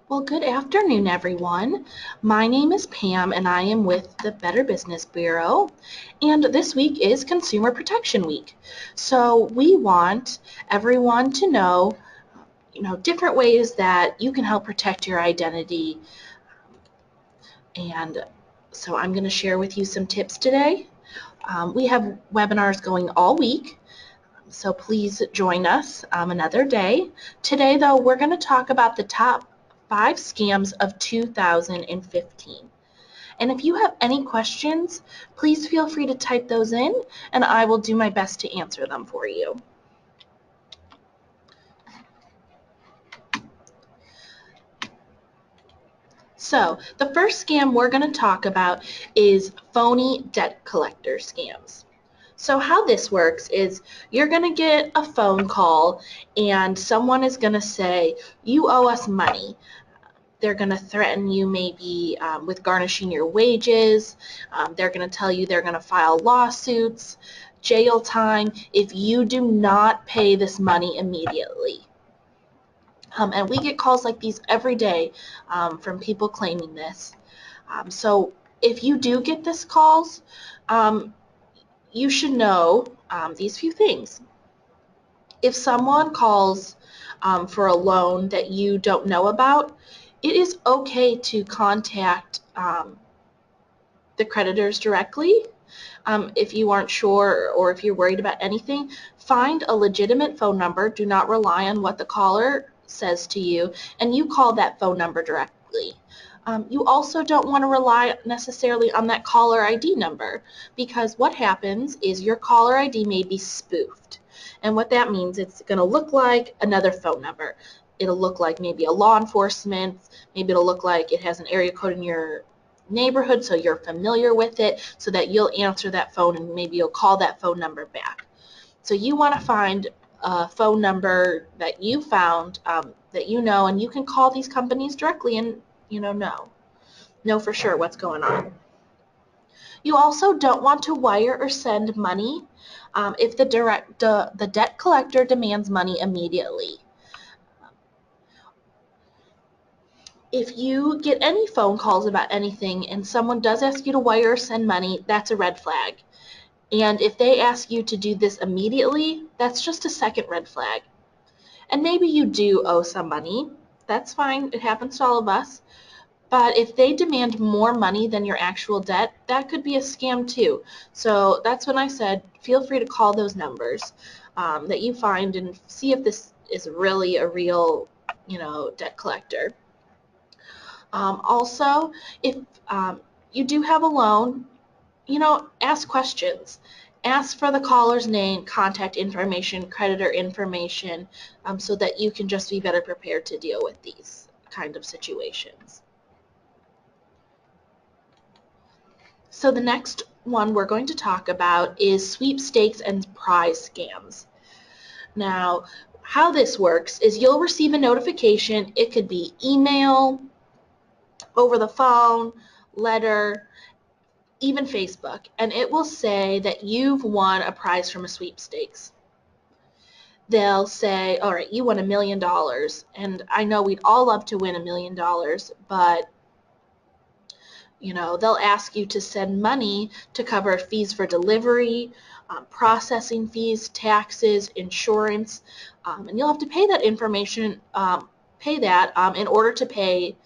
Well, good afternoon, everyone. My name is Pam, and I am with the Better Business Bureau. And this week is Consumer Protection Week. So we want everyone to know, different ways that you can help protect your identity. And so I'm going to share with you some tips today. We have webinars going all week, so please join us another day. Today, though, we're going to talk about the top 5 scams of 2015. And if you have any questions, please feel free to type those in, and I will do my best to answer them for you. So, the first scam we're going to talk about is phony debt collector scams. So how this works is you're going to get a phone call and someone is going to say, you owe us money. They're going to threaten you maybe with garnishing your wages. They're going to tell you they're going to file lawsuits, jail time, if you do not pay this money immediately. And we get calls like these every day from people claiming this. So if you do get this calls, you should know these few things. If someone calls for a loan that you don't know about, it is okay to contact the creditors directly. If you aren't sure or if you're worried about anything, find a legitimate phone number. Do not rely on what the caller says to you, and you call that phone number directly. You also don't want to rely necessarily on that caller ID number, because what happens is your caller ID may be spoofed. And what that means, it's going to look like another phone number. It'll look like maybe a law enforcement, maybe it'll look like it has an area code in your neighborhood so you're familiar with it, so that you'll answer that phone and maybe you'll call that phone number back. So you want to find a phone number that you found that you know, and you can call these companies directly and know for sure what's going on. You also don't want to wire or send money if the debt collector demands money immediately. If you get any phone calls about anything and someone does ask you to wire or send money, that's a red flag. And if they ask you to do this immediately, that's just a second red flag. And maybe you do owe some money. That's fine. It happens to all of us. But if they demand more money than your actual debt, that could be a scam too. So that's when I said, feel free to call those numbers that you find and see if this is really a real, debt collector. Also, if you do have a loan, ask questions. Ask for the caller's name, contact information, creditor information, so that you can just be better prepared to deal with these kind of situations. So the next one we're going to talk about is sweepstakes and prize scams. Now, how this works is you'll receive a notification. It could be email, over the phone, letter, even Facebook, and it will say that you've won a prize from a sweepstakes. They'll say, all right, you won $1 million, and I know we'd all love to win $1 million, but they'll ask you to send money to cover fees for delivery, processing fees, taxes, insurance, and you'll have to pay that information, in order to pay,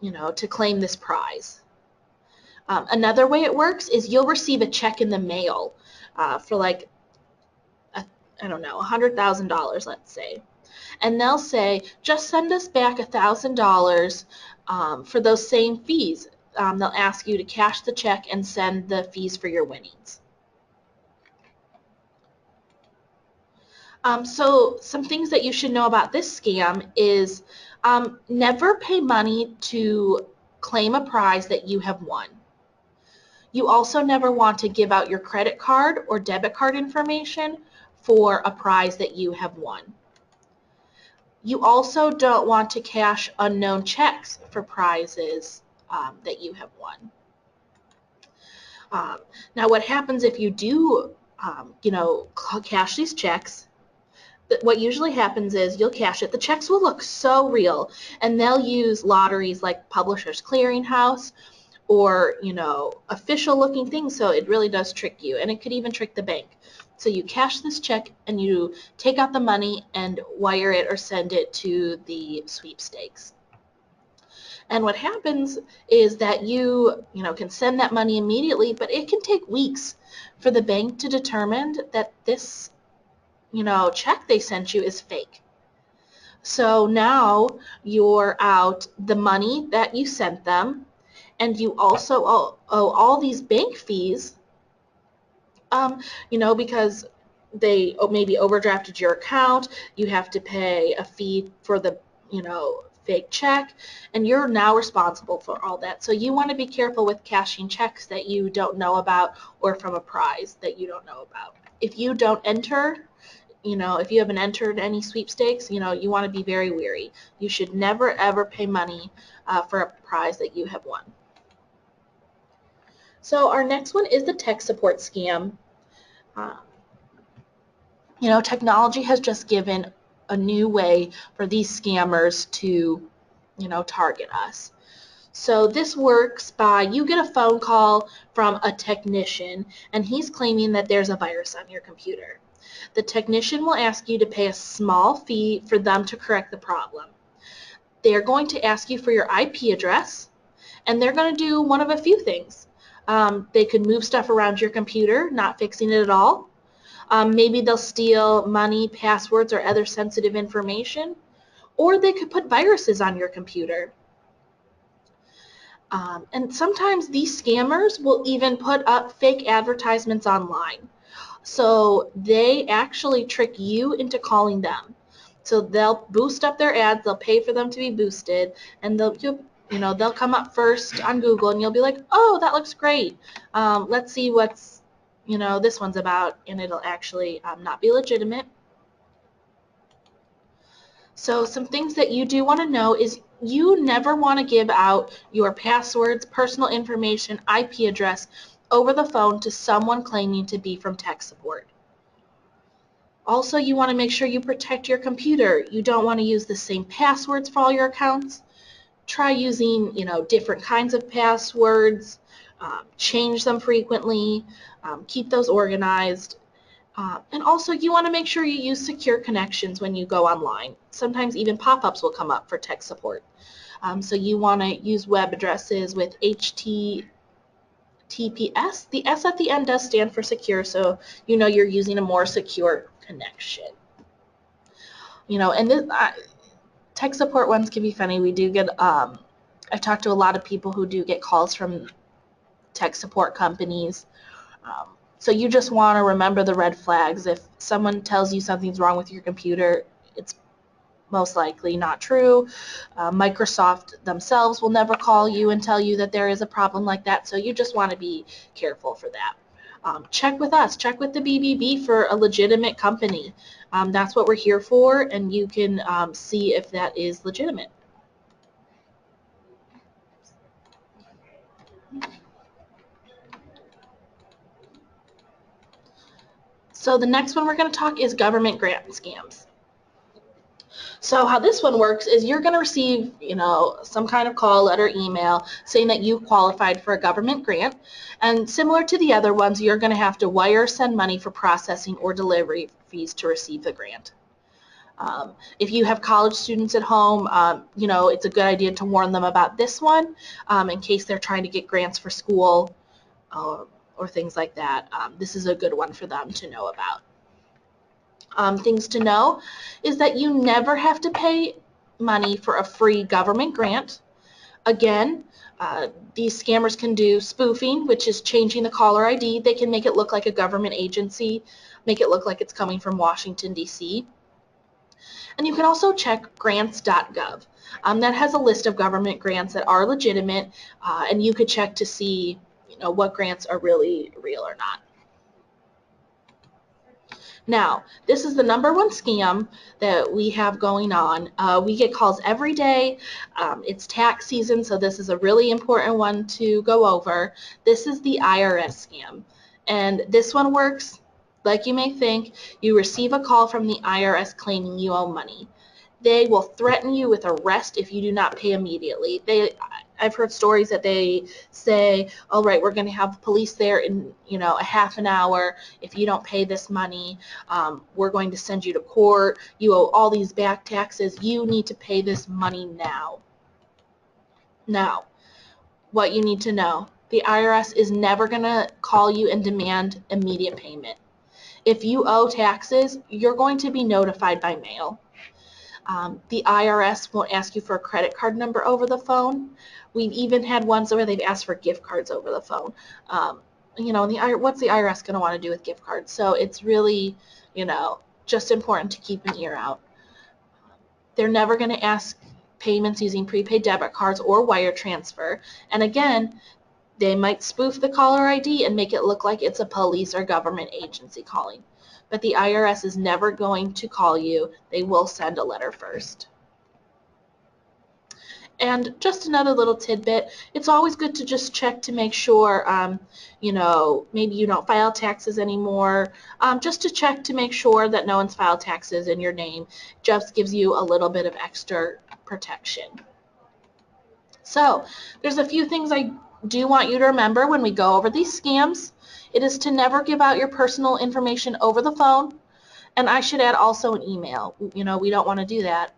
to claim this prize. Another way it works is you'll receive a check in the mail for like, I don't know, $100,000, let's say. And they'll say, just send us back $1,000 for those same fees. They'll ask you to cash the check and send the fees for your winnings. So some things that you should know about this scam is never pay money to claim a prize that you have won. You also never want to give out your credit card or debit card information for a prize that you have won. You also don't want to cash unknown checks for prizes that you have won. Now, what happens if you do, cash these checks? what usually happens is you'll cash it. The checks will look so real, and they'll use lotteries like Publishers Clearinghouse or, official looking things, so it really does trick you, and it could even trick the bank. So you cash this check and you take out the money and wire it or send it to the sweepstakes. And what happens is that you can send that money immediately, but it can take weeks for the bank to determine that this, check they sent you is fake. So now you're out the money that you sent them, and you also owe all these bank fees, because they maybe overdrafted your account. You have to pay a fee for the, fake check, and you're now responsible for all that. So you want to be careful with cashing checks that you don't know about or from a prize that you don't know about. If you don't enter, if you haven't entered any sweepstakes, you want to be very wary. You should never, ever pay money for a prize that you have won. So our next one is the tech support scam. Uh, Technology has just given a new way for these scammers to, target us. So this works by you get a phone call from a technician, and he's claiming that there's a virus on your computer. The technician will ask you to pay a small fee for them to correct the problem. They're going to ask you for your IP address, and they're going to do one of a few things. They could move stuff around your computer, not fixing it at all. Maybe they'll steal money, passwords, or other sensitive information, or they could put viruses on your computer. And sometimes these scammers will even put up fake advertisements online. So they actually trick you into calling them. So they'll boost up their ads, they'll pay for them to be boosted, and they'll come up first on Google, and you'll be like, oh, that looks great. Let's see what's this one's about, and it'll actually not be legitimate. So some things that you do want to know is you never want to give out your passwords, personal information, IP address over the phone to someone claiming to be from tech support. Also, you want to make sure you protect your computer. You don't want to use the same passwords for all your accounts. Try using, different kinds of passwords, change them frequently, keep those organized. And also, you want to make sure you use secure connections when you go online. Sometimes even pop-ups will come up for tech support. So you want to use web addresses with HTTPS. The S at the end does stand for secure, so you're using a more secure connection. And this, tech support ones can be funny. We do get, I've talked to a lot of people who do get calls from tech support companies. So you just want to remember the red flags. If someone tells you something's wrong with your computer, it's most likely not true. Microsoft themselves will never call you and tell you that there is a problem like that, so you just want to be careful for that. Check with us. Check with the BBB for a legitimate company. That's what we're here for, and you can see if that is legitimate. So the next one we're going to talk is government grant scams. So how this one works is you're going to receive, some kind of call, letter, email saying that you qualified for a government grant. And similar to the other ones, you're going to have to wire or send money for processing or delivery fees to receive the grant. If you have college students at home, it's a good idea to warn them about this one in case they're trying to get grants for school or things like that. This is a good one for them to know about. Things to know is that you never have to pay money for a free government grant. Again, these scammers can do spoofing, which is changing the caller ID. They can make it look like a government agency, make it look like it's coming from Washington, D.C. And you can also check grants.gov. That has a list of government grants that are legitimate, and you could check to see what grants are really real or not. Now, this is the #1 scam that we have going on. We get calls every day. It's tax season, so this is a really important one to go over. This is the IRS scam. And this one works Like you may think, you receive a call from the IRS claiming you owe money. They will threaten you with arrest if you do not pay immediately. I've heard stories that they say, all right, we're going to have the police there in, a half an hour. If you don't pay this money, we're going to send you to court. You owe all these back taxes. You need to pay this money now. Now, what you need to know, the IRS is never going to call you and demand immediate payment. If you owe taxes, you're going to be notified by mail. The IRS won't ask you for a credit card number over the phone. We've even had ones where they've asked for gift cards over the phone. What's the IRS going to want to do with gift cards? So it's really, just important to keep an ear out. They're never going to ask payments using prepaid debit cards or wire transfer. And again, they might spoof the caller ID and make it look like it's a police or government agency calling. But the IRS is never going to call you. They will send a letter first. And just another little tidbit, it's always good to just check to make sure, maybe you don't file taxes anymore, just to check to make sure that no one's filed taxes in your name. Just gives you a little bit of extra protection. So there's a few things I do want you to remember when we go over these scams. It is to never give out your personal information over the phone. And I should add also an email. We don't want to do that.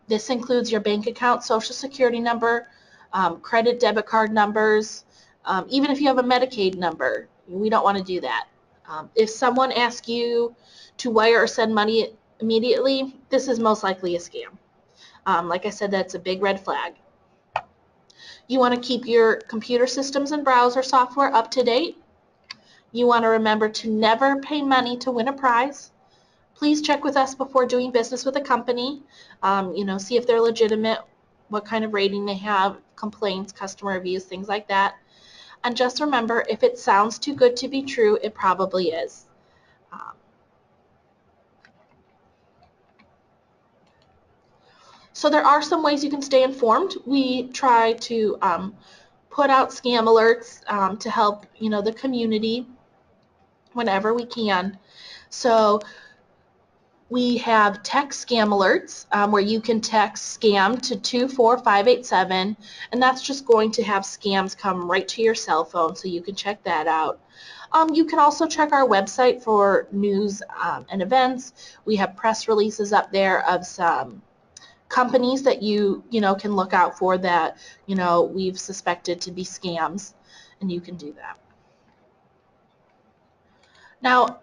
This includes your bank account, social security number, credit debit card numbers, even if you have a Medicaid number. We don't want to do that. If someone asks you to wire or send money immediately, this is most likely a scam. Like I said, that's a big red flag. You want to keep your computer systems and browser software up to date. You want to remember to never pay money to win a prize. Please check with us before doing business with a company. See if they're legitimate, what kind of rating they have, complaints, customer reviews, things like that. And just remember, if it sounds too good to be true, it probably is. So there are some ways you can stay informed. We try to put out scam alerts to help, the community whenever we can. So we have text scam alerts where you can text scam to 24587, and that's just going to have scams come right to your cell phone, so you can check that out. You can also check our website for news and events. We have press releases up there of some companies that you can look out for that we've suspected to be scams, and you can do that. Now,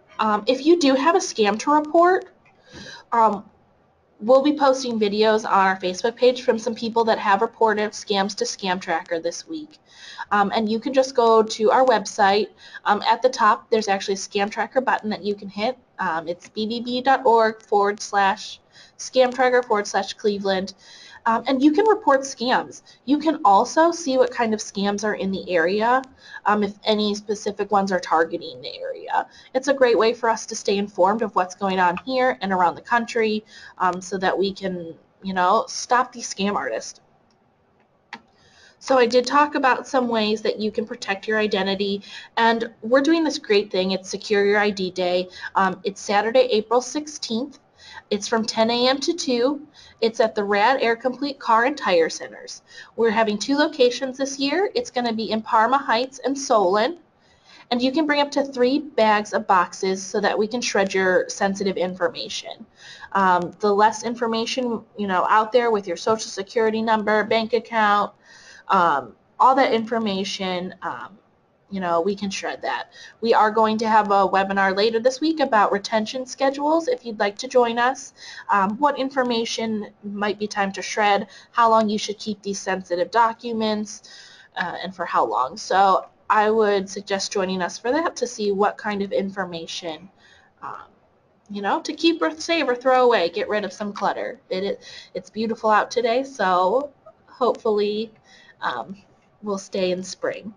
if you do have a scam to report, we'll be posting videos on our Facebook page from some people that have reported scams to Scam Tracker this week. And you can just go to our website. At the top, there's actually a Scam Tracker button that you can hit. It's bbb.org/scamtracker/Cleveland. And you can report scams. You can also see what kind of scams are in the area, if any specific ones are targeting the area. It's a great way for us to stay informed of what's going on here and around the country, so that we can, stop these scam artists. So I did talk about some ways that you can protect your identity, and we're doing this great thing. It's Secure Your ID Day. It's Saturday, April 16th. It's from 10 a.m. to 2. It's at the Rad Air Complete Car and Tire Centers. We're having 2 locations this year. It's going to be in Parma Heights and Solon. And you can bring up to 3 bags of boxes so that we can shred your sensitive information. The less information, out there with your social security number, bank account, all that information, we can shred that. We are going to have a webinar later this week about retention schedules if you'd like to join us, what information might be time to shred, how long you should keep these sensitive documents, and for how long. So I would suggest joining us for that to see what kind of information, to keep or save or throw away, get rid of some clutter. It's beautiful out today, so hopefully we'll stay in spring.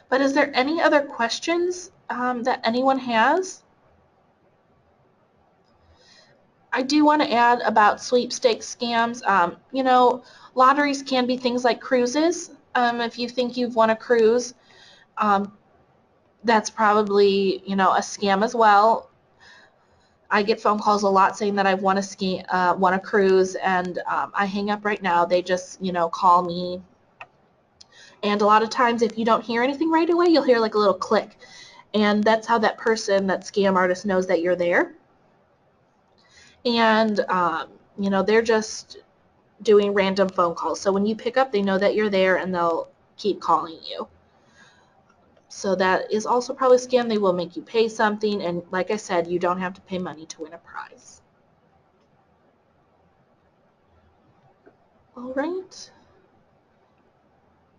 But is there any other questions that anyone has? I do want to add about sweepstakes scams. Lotteries can be things like cruises. If you think you've won a cruise, that's probably, a scam as well. I get phone calls a lot saying that I've won a cruise, and I hang up right now. They just, call me. And a lot of times, if you don't hear anything right away, you'll hear like a little click. And that's how that person, that scam artist, knows that you're there. And, they're just doing random phone calls. So when you pick up, they know that you're there and they'll keep calling you. So that is also probably a scam. They will make you pay something. And like I said, you don't have to pay money to win a prize. All right.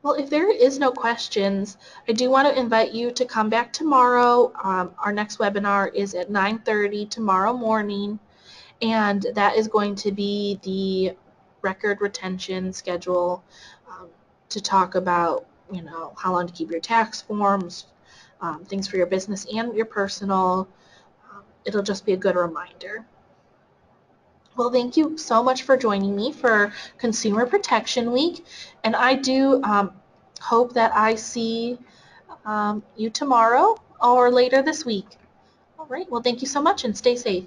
Well, if there is no questions, I do want to invite you to come back tomorrow. Our next webinar is at 9:30 tomorrow morning, and that is going to be the record retention schedule, to talk about, how long to keep your tax forms, things for your business and your personal. It'll just be a good reminder. Well, thank you so much for joining me for Consumer Protection Week, and I do hope that I see you tomorrow or later this week. All right, well, thank you so much and stay safe.